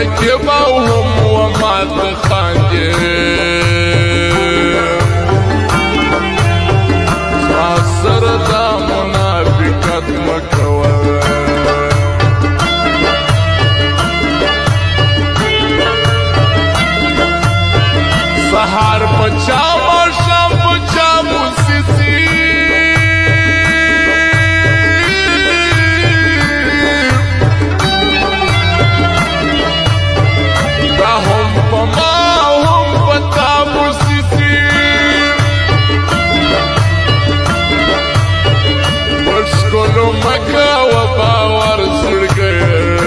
رقیب او هم و مات خاندي سر دا منافقت مکوه سهار پچا ماشام پچا موسیسی دا هم پما هم پتا موسیسی پشکلو مکا و باور سرگه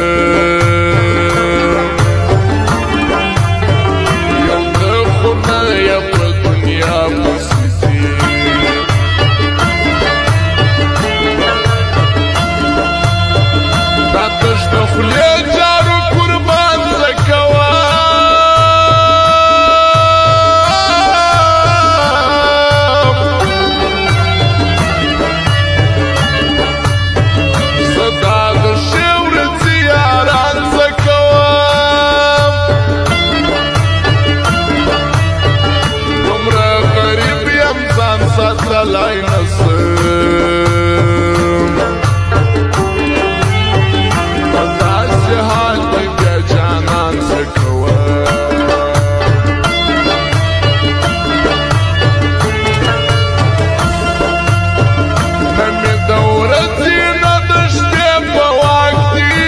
ساتلای نسم داسې حال دی بیا جانان څه کوه نه مې د ورځې نه د شپې په واک دي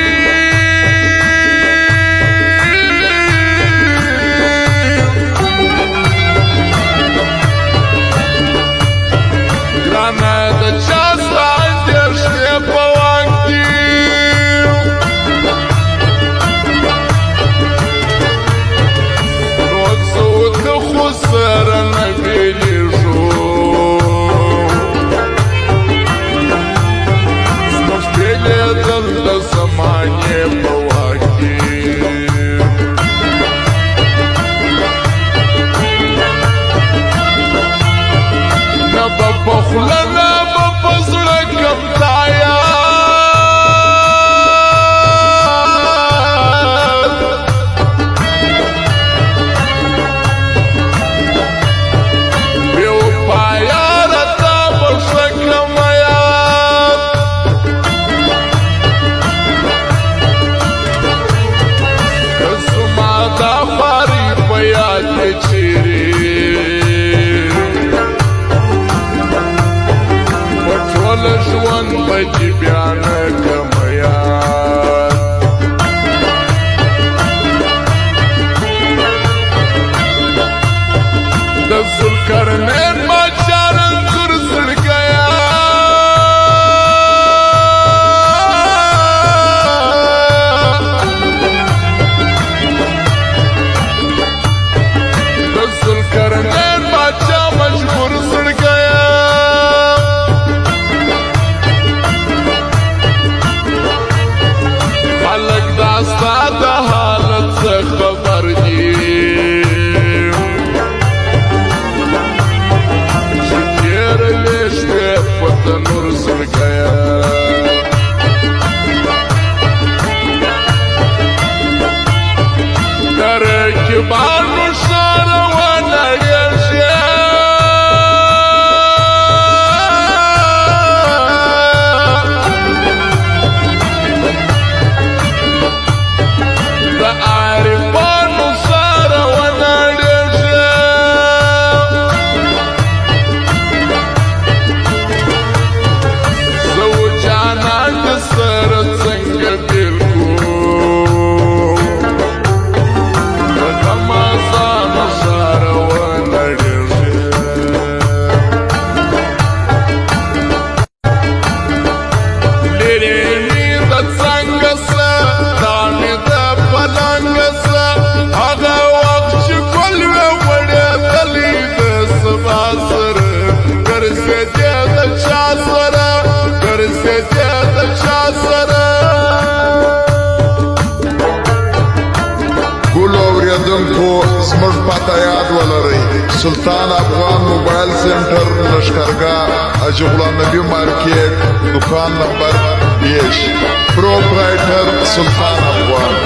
پخلنا بپزړ کم تایا یو پایا رتا بشکم یا کسما دا خاری پیاد چیری ژوند بچی بیا نه کم یاد د ذوالقرنین بادشاه رنځور زړګیا د ذوالقرنین بادشاه مجبور زړګیا ستا د حالت څه خبر دي چې تېرلې شپې په تنور زړګیا د رقیبانو ښه روانېږي زموږ پته یاد ولرئ سلطان افغان موبایل سنټر لشکرګاه حاجي غلام نبي مارکیټ دکان نمبر 20 پروپرایټر سلطان افغان